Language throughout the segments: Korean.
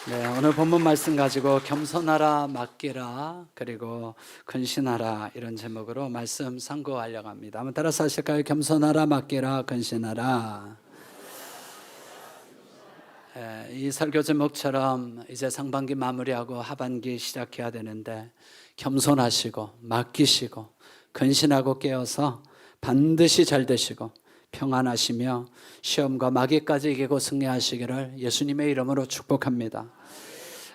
네, 오늘 본문 말씀 가지고 겸손하라, 맡기라, 그리고 근신하라 이런 제목으로 말씀 상고하려고 합니다. 한번 따라서 하실까요? 겸손하라, 맡기라, 근신하라. 이 설교 제목처럼 이제 상반기 마무리하고 하반기 시작해야 되는데 겸손하시고 맡기시고 근신하고 깨어서 반드시 잘 되시고 평안하시며 시험과 마귀까지 이기고 승리하시기를 예수님의 이름으로 축복합니다.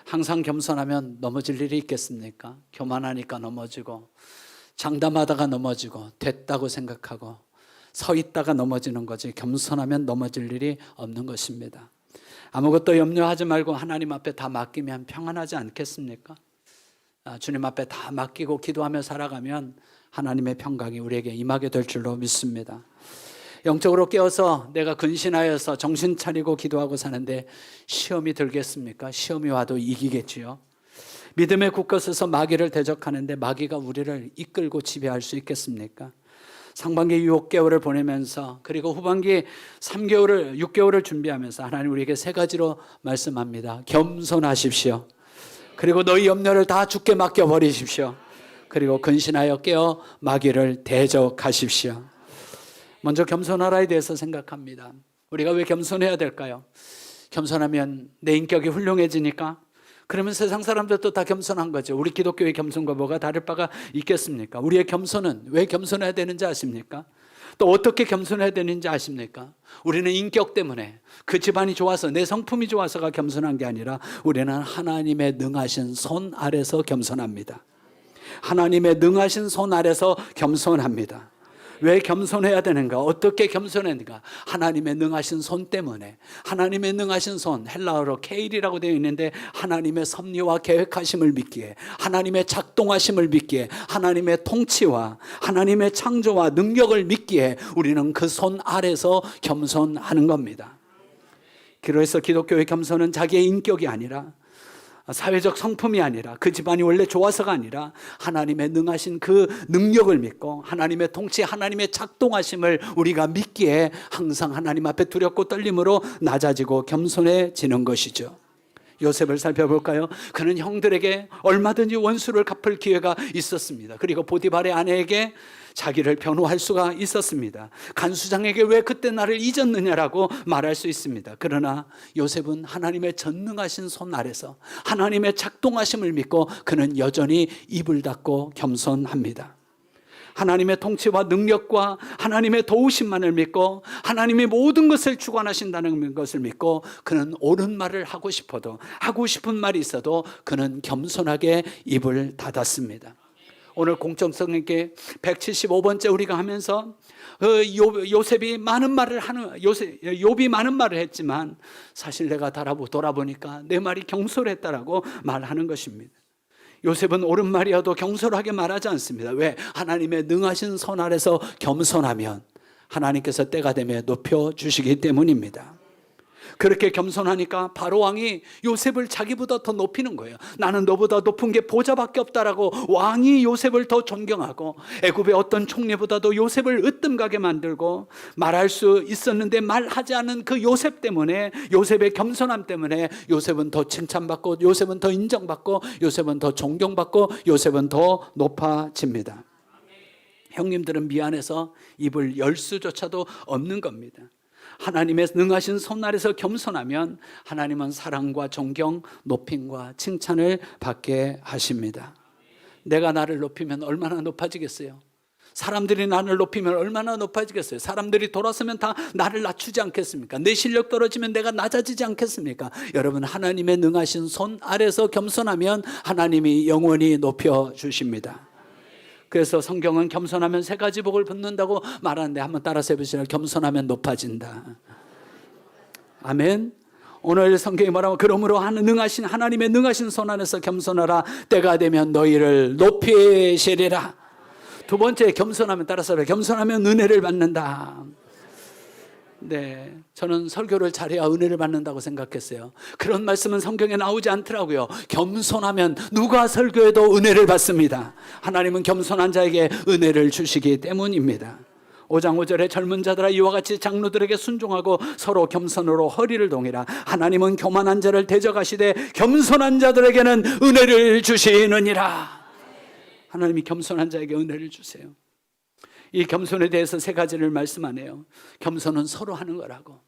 항상 겸손하면 넘어질 일이 있겠습니까? 교만하니까 넘어지고 장담하다가 넘어지고 됐다고 생각하고 서 있다가 넘어지는 거지 겸손하면 넘어질 일이 없는 것입니다. 아무것도 염려하지 말고 하나님 앞에 다 맡기면 평안하지 않겠습니까? 주님 앞에 다 맡기고 기도하며 살아가면 하나님의 평강이 우리에게 임하게 될 줄로 믿습니다. 영적으로 깨어서 내가 근신하여서 정신 차리고 기도하고 사는데 시험이 들겠습니까? 시험이 와도 이기겠지요. 믿음에 굳게 서서 마귀를 대적하는데 마귀가 우리를 이끌고 지배할 수 있겠습니까? 상반기 6개월을 보내면서 그리고 후반기 3개월을 6개월을 준비하면서 하나님 우리에게 세 가지로 말씀합니다. 겸손하십시오. 그리고 너희 염려를 다 주께 맡겨버리십시오. 그리고 근신하여 깨어 마귀를 대적하십시오. 먼저 겸손하라에 대해서 생각합니다. 우리가 왜 겸손해야 될까요? 겸손하면 내 인격이 훌륭해지니까? 그러면 세상 사람들도 다 겸손한 거죠. 우리 기독교의 겸손과 뭐가 다를 바가 있겠습니까? 우리의 겸손은 왜 겸손해야 되는지 아십니까? 또 어떻게 겸손해야 되는지 아십니까? 우리는 인격 때문에 그 집안이 좋아서 내 성품이 좋아서가 겸손한 게 아니라 우리는 하나님의 능하신 손 아래서 겸손합니다. 하나님의 능하신 손 아래서 겸손합니다. 왜 겸손해야 되는가? 어떻게 겸손해야 되는가? 하나님의 능하신 손 때문에. 하나님의 능하신 손, 헬라어로 케일이라고 되어 있는데 하나님의 섭리와 계획하심을 믿기에, 하나님의 작동하심을 믿기에, 하나님의 통치와 하나님의 창조와 능력을 믿기에 우리는 그 손 아래서 겸손하는 겁니다. 그래서 기독교의 겸손은 자기의 인격이 아니라 사회적 성품이 아니라 그 집안이 원래 좋아서가 아니라 하나님의 능하신 그 능력을 믿고 하나님의 통치, 하나님의 작동하심을 우리가 믿기에 항상 하나님 앞에 두렵고 떨림으로 낮아지고 겸손해지는 것이죠. 요셉을 살펴볼까요? 그는 형들에게 얼마든지 원수를 갚을 기회가 있었습니다. 그리고 보디발의 아내에게 자기를 변호할 수가 있었습니다. 간수장에게 왜 그때 나를 잊었느냐라고 말할 수 있습니다. 그러나 요셉은 하나님의 전능하신 손 아래서 하나님의 작동하심을 믿고 그는 여전히 입을 닫고 겸손합니다. 하나님의 통치와 능력과 하나님의 도우심만을 믿고 하나님이 모든 것을 주관하신다는 것을 믿고 그는 옳은 말을 하고 싶어도 하고 싶은 말이 있어도 그는 겸손하게 입을 닫았습니다. 오늘 공정성 있게 175번째 우리가 하면서 요셉이 많은 말을 하는 욥이 많은 말을 했지만 사실 내가 돌아보니까 내 말이 경솔했다라고 말하는 것입니다. 요셉은 옳은 말이어도 경솔하게 말하지 않습니다. 왜? 하나님의 능하신 손 아래서 겸손하면 하나님께서 때가 되면 높여주시기 때문입니다. 그렇게 겸손하니까 바로 왕이 요셉을 자기보다 더 높이는 거예요. 나는 너보다 높은 게 보좌밖에 없다라고 왕이 요셉을 더 존경하고 애굽의 어떤 총리보다도 요셉을 으뜸가게 만들고 말할 수 있었는데 말하지 않은 그 요셉 때문에 요셉의 겸손함 때문에 요셉은 더 칭찬받고 요셉은 더 인정받고 요셉은 더 존경받고 요셉은 더 높아집니다. 형님들은 미안해서 입을 열 수조차도 없는 겁니다. 하나님의 능하신 손 아래서 겸손하면 하나님은 사랑과 존경, 높임과 칭찬을 받게 하십니다. 내가 나를 높이면 얼마나 높아지겠어요? 사람들이 나를 높이면 얼마나 높아지겠어요? 사람들이 돌아서면 다 나를 낮추지 않겠습니까? 내 실력 떨어지면 내가 낮아지지 않겠습니까? 여러분, 하나님의 능하신 손 아래서 겸손하면 하나님이 영원히 높여주십니다. 그래서 성경은 겸손하면 세 가지 복을 받는다고 말하는데 한번 따라서 해보시죠. 겸손하면 높아진다. 아멘. 오늘 성경이 뭐라고? 그러므로 능하신 하나님의 능하신 손 안에서 겸손하라. 때가 되면 너희를 높이시리라. 두 번째, 겸손하면 따라서 겸손하면 은혜를 받는다. 네, 저는 설교를 잘해야 은혜를 받는다고 생각했어요. 그런 말씀은 성경에 나오지 않더라고요. 겸손하면 누가 설교해도 은혜를 받습니다. 하나님은 겸손한 자에게 은혜를 주시기 때문입니다. 5장 5절에 젊은 자들아 이와 같이 장로들에게 순종하고 서로 겸손으로 허리를 동이라. 하나님은 교만한 자를 대적하시되 겸손한 자들에게는 은혜를 주시느니라. 하나님이 겸손한 자에게 은혜를 주세요. 이 겸손에 대해서 세 가지를 말씀하네요. 겸손은 서로 하는 거라고.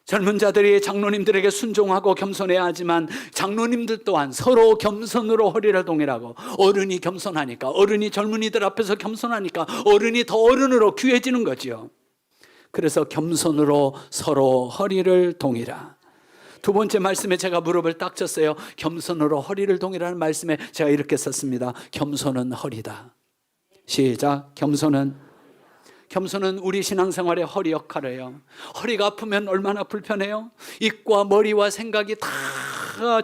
젊은 자들이 장로님들에게 순종하고 겸손해야 하지만 장로님들 또한 서로 겸손으로 허리를 동이라고. 어른이 겸손하니까, 어른이 젊은이들 앞에서 겸손하니까 어른이 더 어른으로 귀해지는 거지요. 그래서 겸손으로 서로 허리를 동이라. 두 번째 말씀에 제가 무릎을 딱 쳤어요. 겸손으로 허리를 동이라는 말씀에 제가 이렇게 썼습니다. 겸손은 허리다. 시작. 겸손은 우리 신앙생활의 허리 역할을 해요. 허리가 아프면 얼마나 불편해요? 입과 머리와 생각이 다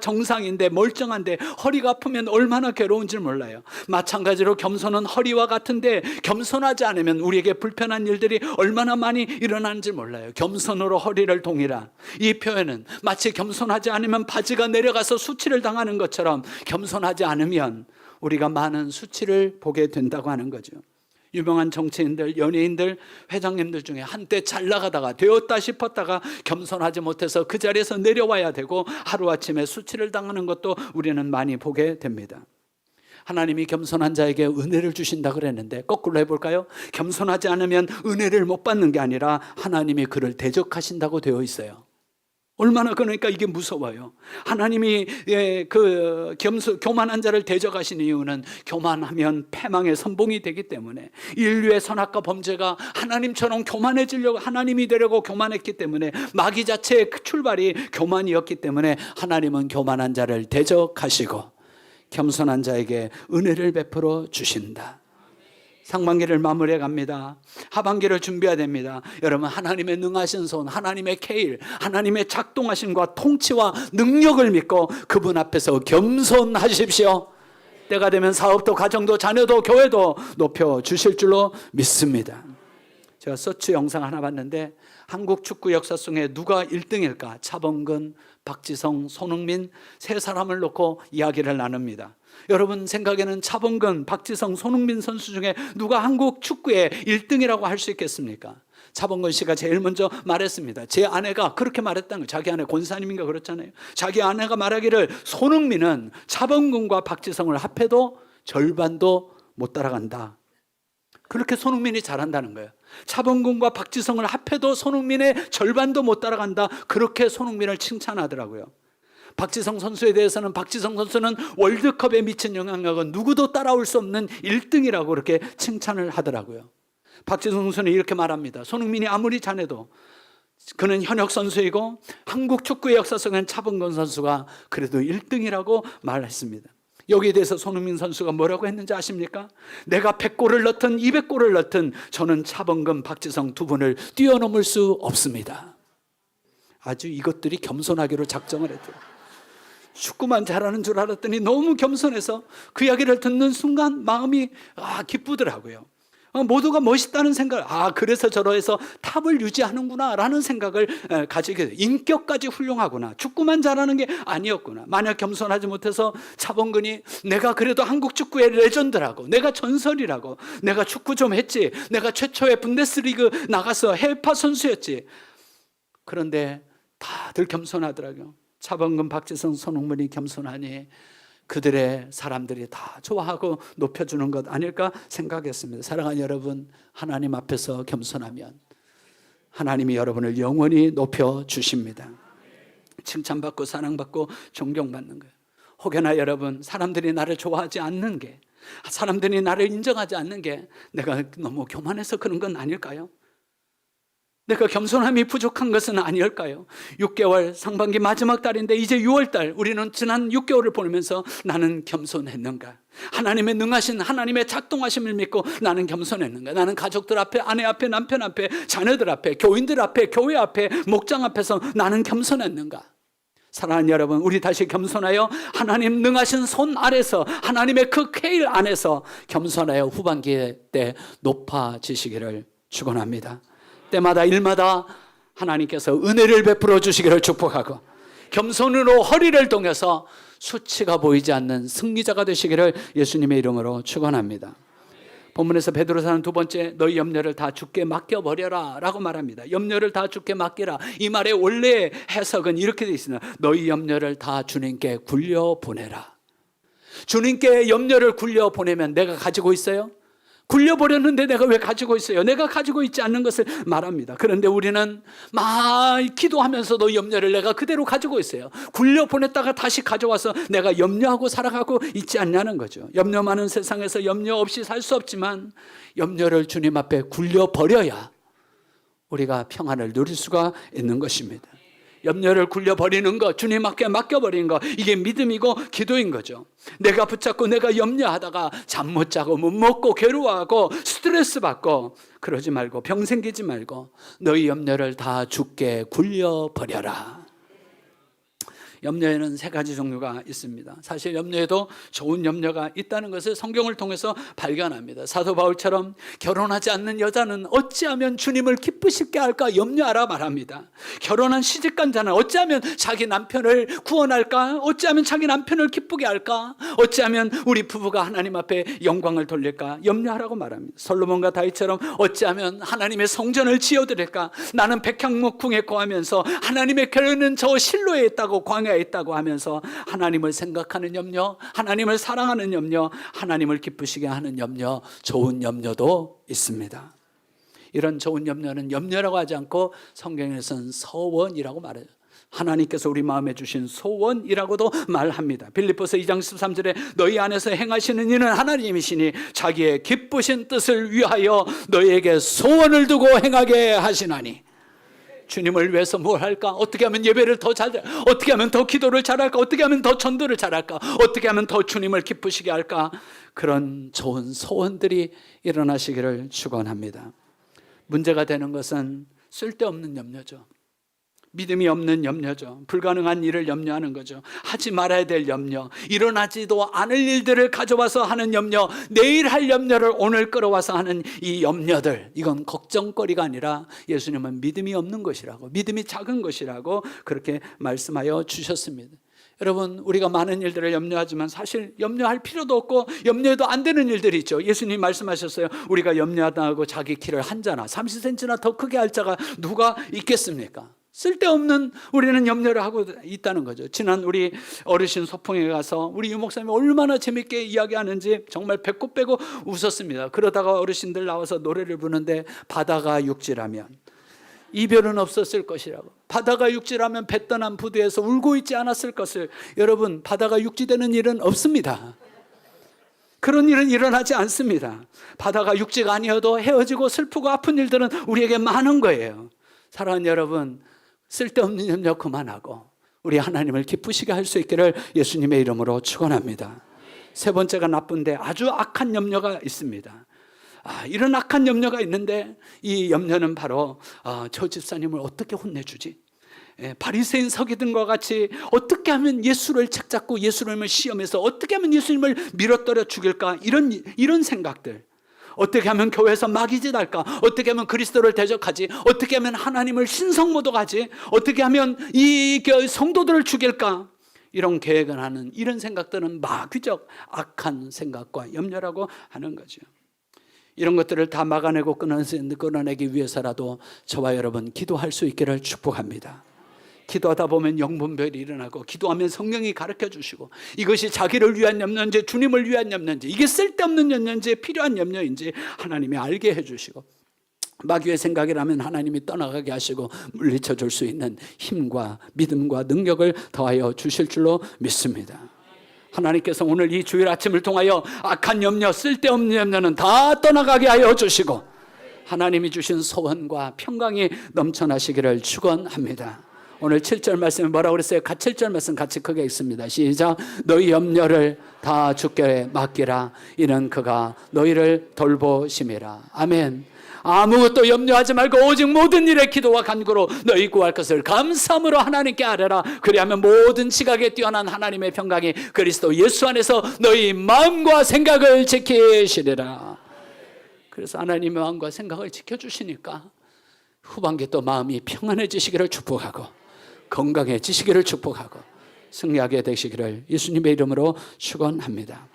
정상인데 멀쩡한데 허리가 아프면 얼마나 괴로운 줄 몰라요. 마찬가지로 겸손은 허리와 같은데 겸손하지 않으면 우리에게 불편한 일들이 얼마나 많이 일어나는지 몰라요. 겸손으로 허리를 동이라. 이 표현은 마치 겸손하지 않으면 바지가 내려가서 수치를 당하는 것처럼 겸손하지 않으면 우리가 많은 수치를 보게 된다고 하는 거죠. 유명한 정치인들, 연예인들, 회장님들 중에 한때 잘 나가다가 되었다 싶었다가 겸손하지 못해서 그 자리에서 내려와야 되고 하루아침에 수치를 당하는 것도 우리는 많이 보게 됩니다. 하나님이 겸손한 자에게 은혜를 주신다 그랬는데 거꾸로 해볼까요? 겸손하지 않으면 은혜를 못 받는 게 아니라 하나님이 그를 대적하신다고 되어 있어요. 얼마나 그러니까 이게 무서워요. 하나님이 교만한 자를 대적하시는 이유는 교만하면 패망의 선봉이 되기 때문에 인류의 선악과 범죄가 하나님처럼 교만해지려고 하나님이 되려고 교만했기 때문에 마귀 자체의 출발이 교만이었기 때문에 하나님은 교만한 자를 대적하시고 겸손한 자에게 은혜를 베풀어 주신다. 상반기를 마무리해 갑니다. 하반기를 준비해야 됩니다. 여러분, 하나님의 능하신 손, 하나님의 케일, 하나님의 작동하심과 통치와 능력을 믿고 그분 앞에서 겸손하십시오. 때가 되면 사업도 가정도 자녀도 교회도 높여주실 줄로 믿습니다. 제가 서치 영상 하나 봤는데 한국 축구 역사 속에 누가 1등일까? 차범근, 박지성, 손흥민 세 사람을 놓고 이야기를 나눕니다. 여러분 생각에는 차범근, 박지성, 손흥민 선수 중에 누가 한국 축구의 1등이라고 할 수 있겠습니까? 차범근 씨가 제일 먼저 말했습니다. 제 아내가 그렇게 말했다는 거예요. 자기 아내 권사님인가 그렇잖아요. 자기 아내가 말하기를 손흥민은 차범근과 박지성을 합해도 절반도 못 따라간다. 그렇게 손흥민이 잘한다는 거예요. 차범근과 박지성을 합해도 손흥민의 절반도 못 따라간다. 그렇게 손흥민을 칭찬하더라고요. 박지성 선수에 대해서는 박지성 선수는 월드컵에 미친 영향력은 누구도 따라올 수 없는 1등이라고 그렇게 칭찬을 하더라고요. 박지성 선수는 이렇게 말합니다. 손흥민이 아무리 잘해도 그는 현역 선수이고 한국 축구의 역사 속에는 차범근 선수가 그래도 1등이라고 말했습니다. 여기에 대해서 손흥민 선수가 뭐라고 했는지 아십니까? 내가 100골을 넣든 200골을 넣든 저는 차범근, 박지성 두 분을 뛰어넘을 수 없습니다. 아주 이것들이 겸손하기로 작정을 했대요. 축구만 잘하는 줄 알았더니 너무 겸손해서 그 이야기를 듣는 순간 마음이 기쁘더라고요. 모두가 멋있다는 생각을 그래서 저러해서 탑을 유지하는구나 라는 생각을 가지게 돼요. 인격까지 훌륭하구나. 축구만 잘하는 게 아니었구나. 만약 겸손하지 못해서 차범근이 내가 그래도 한국 축구의 레전드라고, 내가 전설이라고, 내가 축구 좀 했지, 내가 최초의 분데스리그 나가서 해외파 선수였지. 그런데 다들 겸손하더라고요. 차범근, 박지성, 손흥민이 겸손하니 그들의 사람들이 다 좋아하고 높여주는 것 아닐까 생각했습니다. 사랑하는 여러분, 하나님 앞에서 겸손하면 하나님이 여러분을 영원히 높여주십니다. 칭찬받고 사랑받고 존경받는 거예요. 혹여나 여러분, 사람들이 나를 좋아하지 않는 게, 사람들이 나를 인정하지 않는 게 내가 너무 교만해서 그런 건 아닐까요? 내가 겸손함이 부족한 것은 아닐까요? 6개월 상반기 마지막 달인데 이제 6월달 우리는 지난 6개월을 보내면서 나는 겸손했는가? 하나님의 능하신 하나님의 작동하심을 믿고 나는 겸손했는가? 나는 가족들 앞에, 아내 앞에, 남편 앞에, 자녀들 앞에, 교인들 앞에, 교회 앞에, 목장 앞에서 나는 겸손했는가? 사랑하는 여러분, 우리 다시 겸손하여 하나님 능하신 손 아래서, 하나님의 그 케일 안에서 겸손하여 후반기 때 높아지시기를 축원합니다. 때마다 일마다 하나님께서 은혜를 베풀어 주시기를 축복하고 겸손으로 허리를 동여서 수치가 보이지 않는 승리자가 되시기를 예수님의 이름으로 축원합니다. 본문에서 베드로서는 두 번째, 너희 염려를 다 주께 맡겨버려라 라고 말합니다. 염려를 다 주께 맡기라. 이 말의 원래 해석은 이렇게 되어 있습니다. 너희 염려를 다 주님께 굴려보내라. 주님께 염려를 굴려보내면 내가 가지고 있어요? 굴려버렸는데 내가 왜 가지고 있어요? 내가 가지고 있지 않는 것을 말합니다. 그런데 우리는 막 기도하면서도 염려를 내가 그대로 가지고 있어요. 굴려보냈다가 다시 가져와서 내가 염려하고 살아가고 있지 않냐는 거죠. 염려 많은 세상에서 염려 없이 살 수 없지만 염려를 주님 앞에 굴려버려야 우리가 평안을 누릴 수가 있는 것입니다. 염려를 굴려버리는 것, 주님 앞에 맡겨버리는 것, 이게 믿음이고 기도인 거죠. 내가 붙잡고 내가 염려하다가 잠 못 자고 못 먹고 괴로워하고 스트레스 받고 그러지 말고 병 생기지 말고 너희 염려를 다 주께 굴려버려라. 염려에는 세 가지 종류가 있습니다. 사실 염려에도 좋은 염려가 있다는 것을 성경을 통해서 발견합니다. 사도 바울처럼 결혼하지 않는 여자는 어찌하면 주님을 기쁘시게 할까 염려하라 말합니다. 결혼한 시집간 자는 어찌하면 자기 남편을 구원할까? 어찌하면 자기 남편을 기쁘게 할까? 어찌하면 우리 부부가 하나님 앞에 영광을 돌릴까? 염려하라고 말합니다. 솔로몬과 다윗처럼 어찌하면 하나님의 성전을 지어드릴까? 나는 백향목궁에 거하면서 하나님의 결혼은 저 실로에 있다고 광야에 있다고 하면서 하나님을 생각하는 염려, 하나님을 사랑하는 염려, 하나님을 기쁘시게 하는 염려, 좋은 염려도 있습니다. 이런 좋은 염려는 염려라고 하지 않고 성경에서는 서원이라고 말해요. 하나님께서 우리 마음에 주신 소원이라고도 말합니다. 빌립보서 2장 13절에 너희 안에서 행하시는 이는 하나님이시니 자기의 기쁘신 뜻을 위하여 너희에게 소원을 두고 행하게 하시나니. 주님을 위해서 뭘 할까? 어떻게 하면 예배를 더 잘, 어떻게 하면 더 기도를 잘할까? 어떻게 하면 더 전도를 잘할까? 어떻게 하면 더 주님을 기쁘시게 할까? 그런 좋은 소원들이 일어나시기를 축원합니다. 문제가 되는 것은 쓸데없는 염려죠. 믿음이 없는 염려죠. 불가능한 일을 염려하는 거죠. 하지 말아야 될 염려, 일어나지도 않을 일들을 가져와서 하는 염려, 내일 할 염려를 오늘 끌어와서 하는 이 염려들, 이건 걱정거리가 아니라 예수님은 믿음이 없는 것이라고, 믿음이 작은 것이라고 그렇게 말씀하여 주셨습니다. 여러분, 우리가 많은 일들을 염려하지만 사실 염려할 필요도 없고 염려해도 안 되는 일들이 있죠. 예수님 말씀하셨어요. 우리가 염려하다 하고 자기 키를 한 자나 30cm나 더 크게 할 자가 누가 있겠습니까? 쓸데없는 우리는 염려를 하고 있다는 거죠. 지난 우리 어르신 소풍에 가서 우리 유목사님이 얼마나 재밌게 이야기하는지 정말 배꼽 빼고 웃었습니다. 그러다가 어르신들 나와서 노래를 부르는데 바다가 육지라면 이별은 없었을 것이라고, 바다가 육지라면 배 떠난 부두에서 울고 있지 않았을 것을. 여러분, 바다가 육지되는 일은 없습니다. 그런 일은 일어나지 않습니다. 바다가 육지가 아니어도 헤어지고 슬프고 아픈 일들은 우리에게 많은 거예요. 사랑하는 여러분, 쓸데없는 염려 그만하고 우리 하나님을 기쁘시게 할 수 있기를 예수님의 이름으로 축원합니다. 세 번째가 나쁜데 아주 악한 염려가 있습니다. 이런 악한 염려가 있는데 이 염려는 바로 저 집사님을 어떻게 혼내주지? 바리새인 서기든과 같이 어떻게 하면 예수를 책잡고 예수님을 시험해서 어떻게 하면 예수님을 밀어떨어 죽일까? 이런 생각들. 어떻게 하면 교회에서 마귀짓 할까? 어떻게 하면 그리스도를 대적하지? 어떻게 하면 하나님을 신성모독하지? 어떻게 하면 이 성도들을 죽일까? 이런 계획을 하는 이런 생각들은 마귀적 악한 생각과 염려라고 하는 거죠. 이런 것들을 다 막아내고 끊어내기 위해서라도 저와 여러분 기도할 수 있기를 축복합니다. 기도하다 보면 영분별이 일어나고 기도하면 성령이 가르쳐 주시고 이것이 자기를 위한 염려인지 주님을 위한 염려인지 이게 쓸데없는 염려인지 필요한 염려인지 하나님이 알게 해주시고 마귀의 생각이라면 하나님이 떠나가게 하시고 물리쳐 줄 수 있는 힘과 믿음과 능력을 더하여 주실 줄로 믿습니다. 하나님께서 오늘 이 주일 아침을 통하여 악한 염려, 쓸데없는 염려는 다 떠나가게 하여 주시고 하나님이 주신 소원과 평강이 넘쳐나시기를 축원합니다. 오늘 7절 말씀에 뭐라고 그랬어요? 7절 말씀 같이 크게 읽습니다. 시작. 너희 염려를 다 주께 맡기라. 이는 그가 너희를 돌보심이라. 아멘. 아무것도 염려하지 말고 오직 모든 일에 기도와 간구로 너희 구할 것을 감사함으로 하나님께 아뢰라. 그리하면 모든 지각에 뛰어난 하나님의 평강이 그리스도 예수 안에서 너희 마음과 생각을 지키시리라. 그래서 하나님의 마음과 생각을 지켜주시니까 후반기 또 마음이 평안해지시기를 축복하고 건강해지시기를 축복하고 승리하게 되시기를 예수님의 이름으로 축원합니다.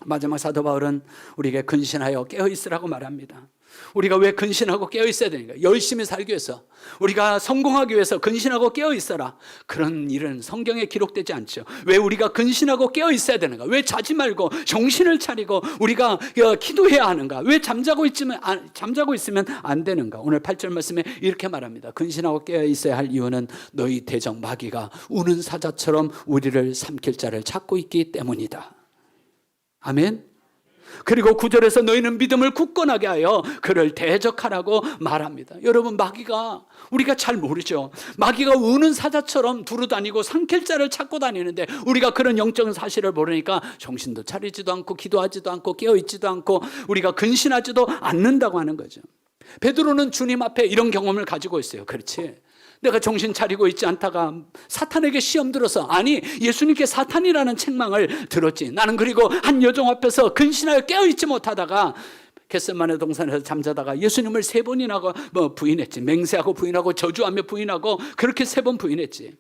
마지막 사도 바울은 우리에게 근신하여 깨어있으라고 말합니다. 우리가 왜 근신하고 깨어있어야 되는가? 열심히 살기 위해서, 우리가 성공하기 위해서 근신하고 깨어있어라. 그런 일은 성경에 기록되지 않죠. 왜 우리가 근신하고 깨어있어야 되는가? 왜 자지 말고 정신을 차리고 우리가 기도해야 하는가? 왜 잠자고 있으면 안 되는가? 오늘 8절 말씀에 이렇게 말합니다. 근신하고 깨어있어야 할 이유는 너희 대적 마귀가 우는 사자처럼 우리를 삼킬 자를 찾고 있기 때문이다. 아멘. 그리고 9절에서 너희는 믿음을 굳건하게 하여 그를 대적하라고 말합니다. 여러분, 마귀가, 우리가 잘 모르죠. 마귀가 우는 사자처럼 두루다니고 삼킬 자를 찾고 다니는데 우리가 그런 영적 사실을 모르니까 정신도 차리지도 않고 기도하지도 않고 깨어있지도 않고 우리가 근신하지도 않는다고 하는 거죠. 베드로는 주님 앞에 이런 경험을 가지고 있어요. 그렇지, 내가 정신 차리고 있지 않다가 사탄에게 시험 들어서, 아니 예수님께 사탄이라는 책망을 들었지. 나는 그리고 한 여종 앞에서 근신하여 깨어있지 못하다가 겟세마네 동산에서 잠자다가 예수님을 3번이나 부인했지. 맹세하고 부인하고 저주하며 부인하고 그렇게 3번 부인했지.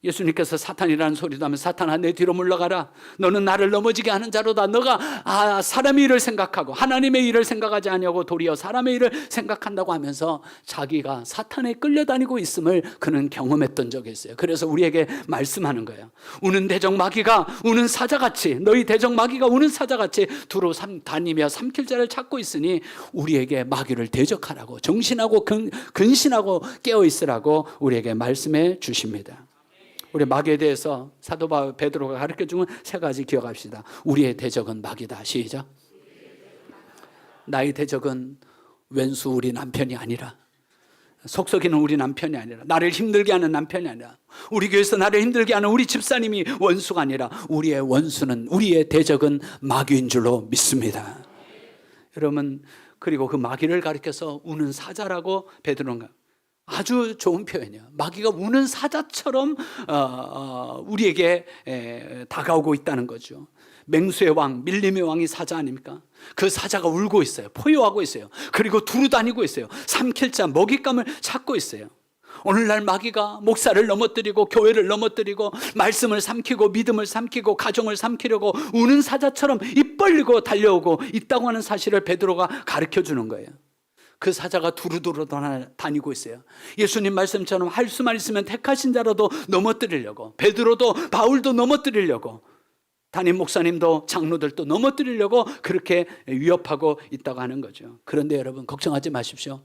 예수님께서 사탄이라는 소리도 하면서 사탄아 내 뒤로 물러가라. 너는 나를 넘어지게 하는 자로다. 너가 사람의 일을 생각하고 하나님의 일을 생각하지 아니하고 도리어 사람의 일을 생각한다고 하면서 자기가 사탄에 끌려다니고 있음을 그는 경험했던 적이 있어요. 그래서 우리에게 말씀하는 거예요. 우는 대적 마귀가 우는 사자같이, 너희 대적 마귀가 우는 사자같이 두루 다니며 삼킬 자를 찾고 있으니 우리에게 마귀를 대적하라고, 정신하고 근신하고 깨어있으라고 우리에게 말씀해 주십니다. 우리 마귀에 대해서 사도 바울 베드로가 가르쳐주면 3가지 기억합시다. 우리의 대적은 마귀다. 시작. 나의 대적은 왼수 우리 남편이 아니라, 속썩이는 우리 남편이 아니라, 나를 힘들게 하는 남편이 아니라, 우리 교회에서 나를 힘들게 하는 우리 집사님이 원수가 아니라 우리의 원수는, 우리의 대적은 마귀인 줄로 믿습니다. 여러분, 그리고 그 마귀를 가리켜서 우는 사자라고 베드로가, 아주 좋은 표현이에요. 마귀가 우는 사자처럼 우리에게 다가오고 있다는 거죠. 맹수의 왕, 밀림의 왕이 사자 아닙니까? 그 사자가 울고 있어요. 포효하고 있어요. 그리고 두루다니고 있어요. 삼킬 자, 먹잇감을 찾고 있어요. 오늘날 마귀가 목사를 넘어뜨리고 교회를 넘어뜨리고 말씀을 삼키고 믿음을 삼키고 가정을 삼키려고 우는 사자처럼 입 벌리고 달려오고 있다고 하는 사실을 베드로가 가르쳐주는 거예요. 그 사자가 두루두루 다니고 있어요. 예수님 말씀처럼 할 수만 있으면 택하신 자라도 넘어뜨리려고, 베드로도 바울도 넘어뜨리려고, 담임 목사님도 장로들도 넘어뜨리려고 그렇게 위협하고 있다고 하는 거죠. 그런데 여러분, 걱정하지 마십시오.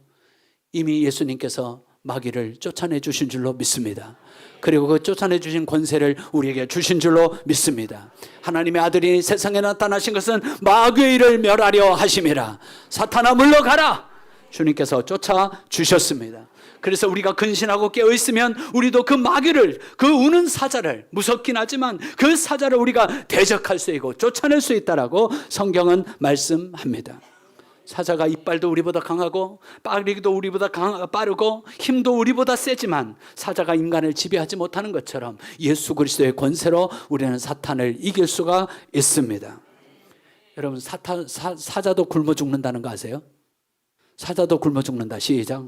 이미 예수님께서 마귀를 쫓아내 주신 줄로 믿습니다. 그리고 그 쫓아내 주신 권세를 우리에게 주신 줄로 믿습니다. 하나님의 아들이 세상에 나타나신 것은 마귀의 일을 멸하려 하심이라. 사탄아 물러가라. 주님께서 쫓아주셨습니다. 그래서 우리가 근신하고 깨어있으면 우리도 그 마귀를, 그 우는 사자를, 무섭긴 하지만 그 사자를 우리가 대적할 수 있고 쫓아낼 수 있다라고 성경은 말씀합니다. 사자가 이빨도 우리보다 강하고 빠르기도 우리보다 빠르고 힘도 우리보다 세지만 사자가 인간을 지배하지 못하는 것처럼 예수 그리스도의 권세로 우리는 사탄을 이길 수가 있습니다. 여러분, 사자도 굶어 죽는다는 거 아세요? 사자도 굶어 죽는다. 시작.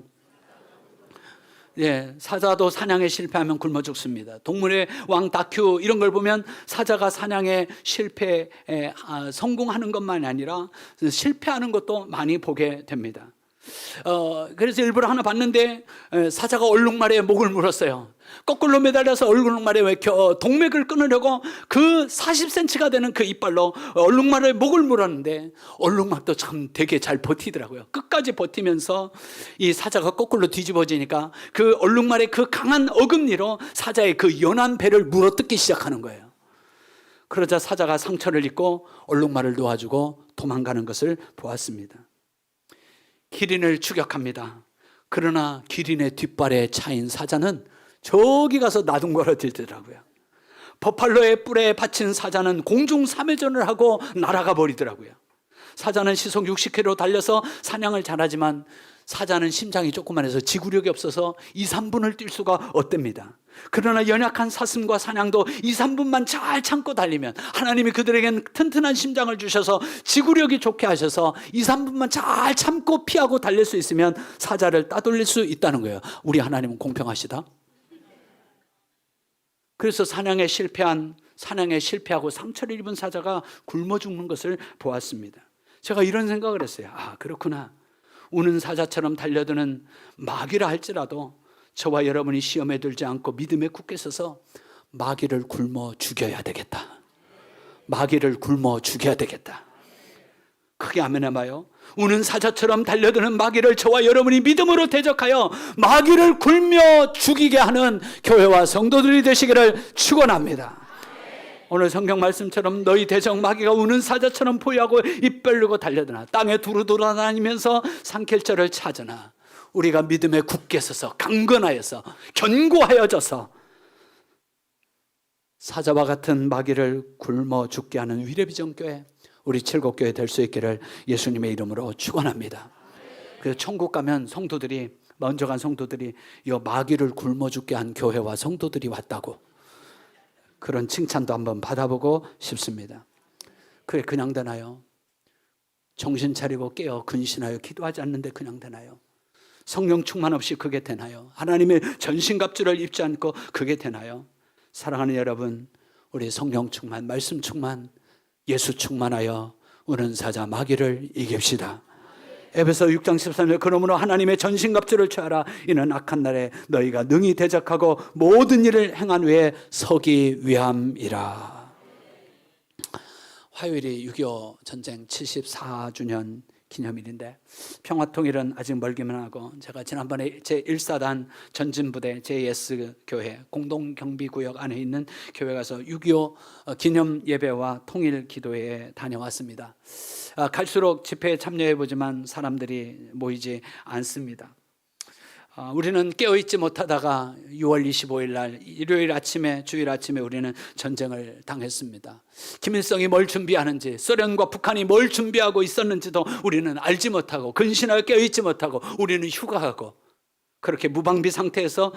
예, 사자도 사냥에 실패하면 굶어 죽습니다. 동물의 왕 다큐 이런 걸 보면 사자가 사냥에 성공하는 것만이 아니라 실패하는 것도 많이 보게 됩니다. 그래서 일부러 하나 봤는데 사자가 얼룩말에 목을 물었어요. 거꾸로 매달려서 얼룩말에 동맥을 끊으려고 그 40cm가 되는 그 이빨로 얼룩말에 목을 물었는데 얼룩말도 참 되게 잘 버티더라고요. 끝까지 버티면서 이 사자가 거꾸로 뒤집어지니까 그 얼룩말의 그 강한 어금니로 사자의 그 연한 배를 물어뜯기 시작하는 거예요. 그러자 사자가 상처를 입고 얼룩말을 놓아주고 도망가는 것을 보았습니다. 기린을 추격합니다. 그러나 기린의 뒷발에 차인 사자는 저기 가서 나둥거려들더라고요. 버팔로의 뿔에 받친 사자는 공중 3회전을 하고 날아가 버리더라고요. 사자는 시속 60km 달려서 사냥을 잘하지만 사자는 심장이 조그만해서 지구력이 없어서 2, 3분을 뛸 수가 없답니다. 그러나 연약한 사슴과 사냥도 2, 3분만 잘 참고 달리면 하나님이 그들에겐 튼튼한 심장을 주셔서 지구력이 좋게 하셔서 2, 3분만 잘 참고 피하고 달릴 수 있으면 사자를 따돌릴 수 있다는 거예요. 우리 하나님은 공평하시다. 그래서 사냥에 실패한 사냥에 실패하고 상처를 입은 사자가 굶어 죽는 것을 보았습니다. 제가 이런 생각을 했어요. 그렇구나. 우는 사자처럼 달려드는 마귀라 할지라도 저와 여러분이 시험에 들지 않고 믿음에 굳게 서서 마귀를 굶어 죽여야 되겠다. 마귀를 굶어 죽여야 되겠다. 크게 아멘해봐요. 우는 사자처럼 달려드는 마귀를 저와 여러분이 믿음으로 대적하여 마귀를 굶며 죽이게 하는 교회와 성도들이 되시기를 축원합니다. 오늘 성경 말씀처럼 너희 대적 마귀가 우는 사자처럼 포효하고 입 벌리고 달려드나 땅에 두루 돌아다니면서 산길처를 찾으나 우리가 믿음에 굳게 서서 강건하여서 견고하여져서 사자와 같은 마귀를 굶어 죽게 하는 위례비전교회, 우리 칠곡교회 될 수 있기를 예수님의 이름으로 축원합니다. 그래서 천국 가면 성도들이, 먼저 간 성도들이 이 마귀를 굶어 죽게 한 교회와 성도들이 왔다고, 그런 칭찬도 한번 받아보고 싶습니다. 그게 그냥 되나요? 정신 차리고 깨어 근신하여 기도하지 않는데 그냥 되나요? 성령 충만 없이 그게 되나요? 하나님의 전신갑주를 입지 않고 그게 되나요? 사랑하는 여러분, 우리 성령 충만, 말씀 충만, 예수 충만하여 우는 사자 마귀를 이깁시다. 에베소 6장 13절 그러므로 하나님의 전신갑주를 취하라. 이는 악한 날에 너희가 능히 대적하고 모든 일을 행한 후에 서기 위함이라. 화요일이 6.25 전쟁 74주년 기념일인데 평화통일은 아직 멀기만 하고, 제가 지난번에 제1사단 전진부대 JS 교회 공동경비구역 안에 있는 교회 가서 6.25 기념 예배와 통일 기도회에 다녀왔습니다. 갈수록 집회에 참여해보지만 사람들이 모이지 않습니다. 우리는 깨어있지 못하다가 6월 25일 날 일요일 아침에, 주일 아침에 우리는 전쟁을 당했습니다. 김일성이 뭘 준비하는지, 소련과 북한이 뭘 준비하고 있었는지도 우리는 알지 못하고, 근신하여 깨어있지 못하고 우리는 휴가하고, 그렇게 무방비 상태에서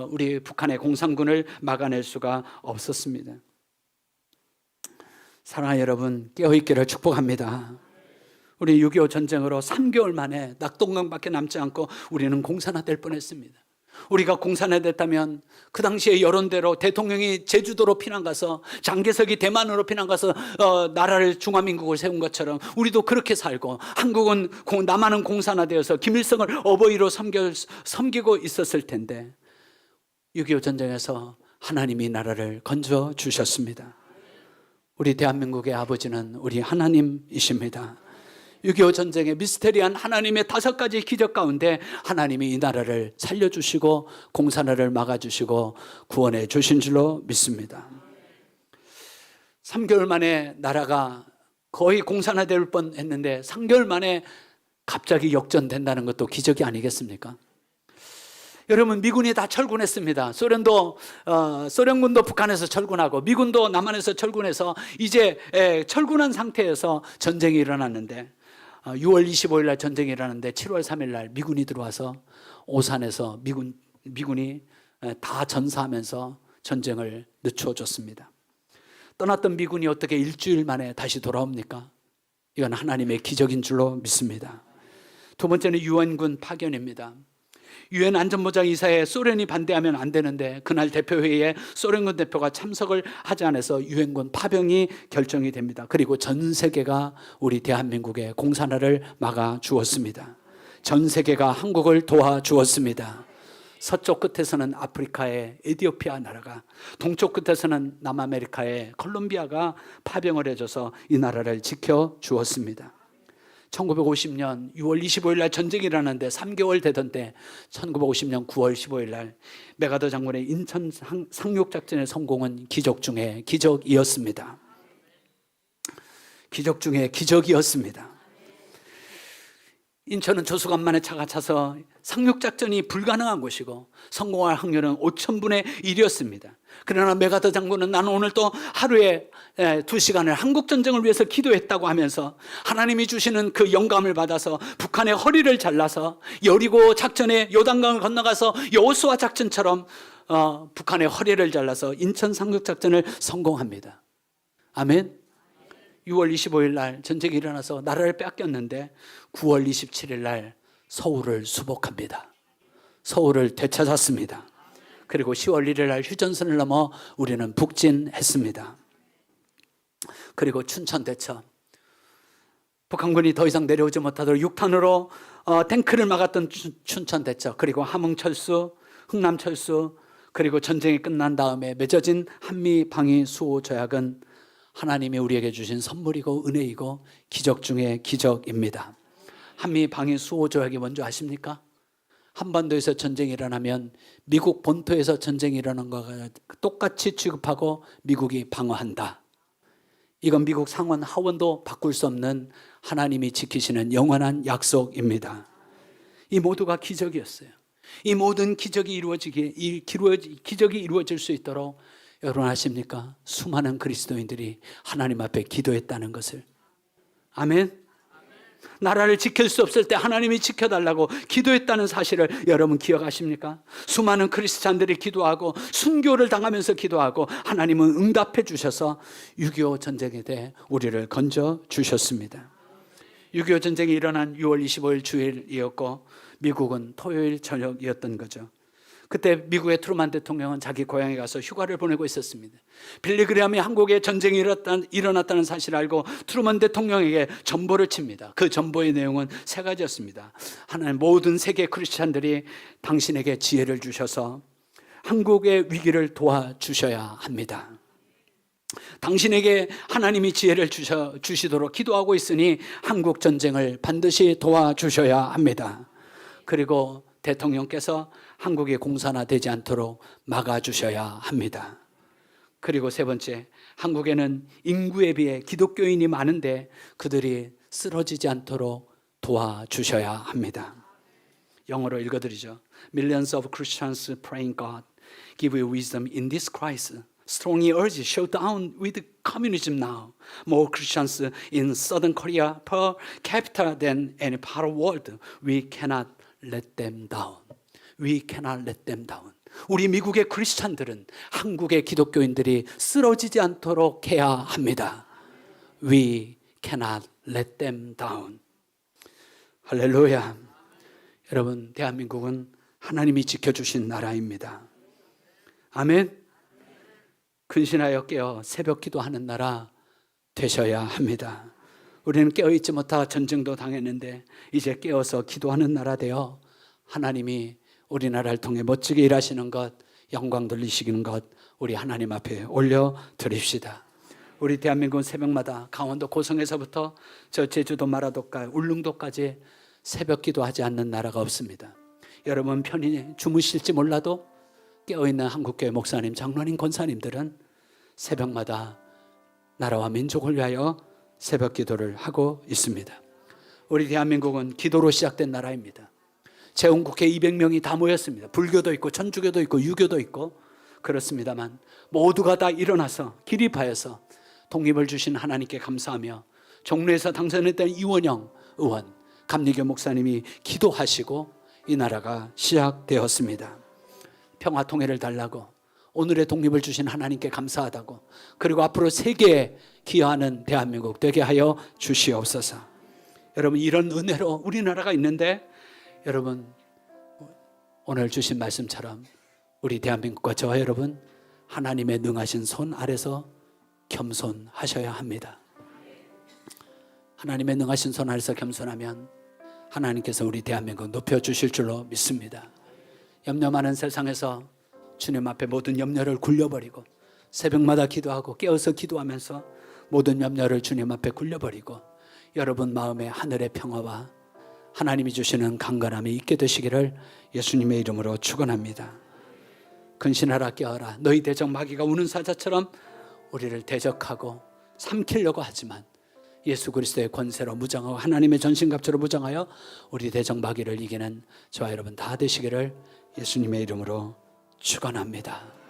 우리 북한의 공산군을 막아낼 수가 없었습니다. 사랑하는 여러분, 깨어있기를 축복합니다. 우리 6.25 전쟁으로 3개월 만에 낙동강밖에 남지 않고 우리는 공산화될 뻔했습니다. 우리가 공산화됐다면 그 당시에 여론대로 대통령이 제주도로 피난가서, 장개석이 대만으로 피난가서 나라를, 중화민국을 세운 것처럼 우리도 그렇게 살고, 한국은, 남한은 공산화되어서 김일성을 어버이로 섬기고 있었을 텐데 6.25 전쟁에서 하나님이 나라를 건져 주셨습니다. 우리 대한민국의 아버지는 우리 하나님이십니다. 6.25 전쟁의 미스테리한 하나님의 5가지 기적 가운데 하나님이 이 나라를 살려주시고 공산화를 막아주시고 구원해 주신 줄로 믿습니다. 3개월 만에 나라가 거의 공산화될 뻔했는데 3개월 만에 갑자기 역전된다는 것도 기적이 아니겠습니까? 여러분, 미군이 다 철군했습니다. 소련군도 북한에서 철군하고 미군도 남한에서 철군해서 이제 철군한 상태에서 전쟁이 일어났는데, 6월 25일 날 전쟁이 일어났는데 7월 3일 날 미군이 들어와서 오산에서 미군이 다 전사하면서 전쟁을 늦춰줬습니다. 떠났던 미군이 어떻게 일주일 만에 다시 돌아옵니까? 이건 하나님의 기적인 줄로 믿습니다. 두 번째는 유엔군 파견입니다. 유엔 안전보장 이사에 소련이 반대하면 안 되는데 그날 대표회의에 소련군 대표가 참석을 하지 않아서 유엔군 파병이 결정이 됩니다. 그리고 전 세계가 우리 대한민국의 공산화를 막아 주었습니다. 전 세계가 한국을 도와주었습니다. 서쪽 끝에서는 아프리카의 에티오피아 나라가, 동쪽 끝에서는 남아메리카의 콜롬비아가 파병을 해줘서 이 나라를 지켜주었습니다. 1950년 6월 25일 날 전쟁이 일어났는데 3개월 되던 때 1950년 9월 15일 날 메가더 장군의 인천 상륙작전의 성공은 기적 중에 기적이었습니다. 기적 중에 기적이었습니다. 인천은 조수간만에 차가 차서 상륙작전이 불가능한 곳이고 성공할 확률은 5,000분의 1이었습니다. 그러나 메가더 장군은 나는 오늘 또 하루에 2시간을 한국전쟁을 위해서 기도했다고 하면서 하나님이 주시는 그 영감을 받아서 북한의 허리를 잘라서 여리고 작전에 요단강을 건너가서 여호수아 작전처럼 북한의 허리를 잘라서 인천 상륙작전을 성공합니다. 아멘. 6월 25일 날 전쟁이 일어나서 나라를 뺏겼는데 9월 27일 날 서울을 수복합니다. 서울을 되찾았습니다. 그리고 10월 1일 날 휴전선을 넘어 우리는 북진했습니다. 그리고 춘천대첩, 북한군이 더 이상 내려오지 못하도록 6탄으로 탱크를 막았던 춘천대첩, 그리고 함흥철수, 흥남철수, 그리고 전쟁이 끝난 다음에 맺어진 한미방위 수호 조약은 하나님이 우리에게 주신 선물이고 은혜이고 기적 중에 기적입니다. 한미방위 수호 조약이 뭔지 아십니까? 한반도에서 전쟁이 일어나면 미국 본토에서 전쟁이 일어난 것과 똑같이 취급하고 미국이 방어한다. 이건 미국 상원 하원도 바꿀 수 없는 하나님이 지키시는 영원한 약속입니다. 이 모두가 기적이었어요. 이 모든 기적이 기적이 이루어질 수 있도록 여러분 아십니까? 수많은 그리스도인들이 하나님 앞에 기도했다는 것을. 아멘. 나라를 지킬 수 없을 때 하나님이 지켜달라고 기도했다는 사실을 여러분 기억하십니까? 수많은 크리스찬들이 기도하고 순교를 당하면서 기도하고 하나님은 응답해 주셔서 6.25 전쟁에 대해 우리를 건져 주셨습니다. 6.25 전쟁이 일어난 6월 25일 주일이었고 미국은 토요일 저녁이었던 거죠. 그때 미국의 트루만 대통령은 자기 고향에 가서 휴가를 보내고 있었습니다. 빌리 그레함이 한국에 전쟁이 일어났다는 사실을 알고 트루만 대통령에게 전보를 칩니다. 그 전보의 내용은 세 가지였습니다. 하나님, 모든 세계 크리스찬들이 당신에게 지혜를 주셔서 한국의 위기를 도와주셔야 합니다. 당신에게 하나님이 지혜를 주시도록 기도하고 있으니 한국 전쟁을 반드시 도와주셔야 합니다. 그리고 대통령께서 한국이 공산화되지 않도록 막아주셔야 합니다. 그리고 세 번째, 한국에는 인구에 비해 기독교인이 많은데 그들이 쓰러지지 않도록 도와주셔야 합니다. 영어로 읽어드리죠. Millions of Christians praying God, give you wisdom in this crisis. Strongly urge, show down with communism now. More Christians in Southern Korea per capita than any part of the world. We cannot let them down. We cannot let them down. 우리 미국의 크리스찬들은 한국의 기독교인들이 쓰러지지 않도록 해야 합니다. We cannot let them down. 할렐루야. 여러분, 대한민국은 하나님이 지켜주신 나라입니다. 아멘. 근신하여 깨어 새벽 기도하는 나라 되셔야 합니다. 우리는 깨어있지 못하고 전쟁도 당했는데 이제 깨어서 기도하는 나라 되어 하나님이 우리나라를 통해 멋지게 일하시는 것, 영광 돌리시는 것 우리 하나님 앞에 올려드립시다. 우리 대한민국은 새벽마다 강원도 고성에서부터 저 제주도 마라도까지 울릉도까지 새벽 기도하지 않는 나라가 없습니다. 여러분 편히 주무실지 몰라도 깨어있는 한국교회 목사님, 장로님, 권사님들은 새벽마다 나라와 민족을 위하여 새벽 기도를 하고 있습니다. 우리 대한민국은 기도로 시작된 나라입니다. 재헌국회 200명이 다 모였습니다. 불교도 있고 천주교도 있고 유교도 있고 그렇습니다만 모두가 다 일어나서 기립하여서 독립을 주신 하나님께 감사하며 종로에서 당선했던 이원영 의원, 감리교 목사님이 기도하시고 이 나라가 시작되었습니다. 평화 통일을 달라고, 오늘의 독립을 주신 하나님께 감사하다고, 그리고 앞으로 세계에 기여하는 대한민국 되게 하여 주시옵소서. 여러분, 이런 은혜로 우리나라가 있는데 여러분 오늘 주신 말씀처럼 우리 대한민국과 저와 여러분 하나님의 능하신 손 아래서 겸손하셔야 합니다. 하나님의 능하신 손 아래서 겸손하면 하나님께서 우리 대한민국 높여주실 줄로 믿습니다. 염려 많은 세상에서 주님 앞에 모든 염려를 굴려버리고 새벽마다 기도하고 깨어서 기도하면서 모든 염려를 주님 앞에 굴려버리고 여러분 마음에 하늘의 평화와 하나님이 주시는 강건함이 있게 되시기를 예수님의 이름으로 축원합니다. 근신하라 깨어라. 너희 대적 마귀가 우는 사자처럼 우리를 대적하고 삼키려고 하지만 예수 그리스도의 권세로 무장하고 하나님의 전신갑주로 무장하여 우리 대적 마귀를 이기는 저와 여러분 다 되시기를 예수님의 이름으로 축원합니다.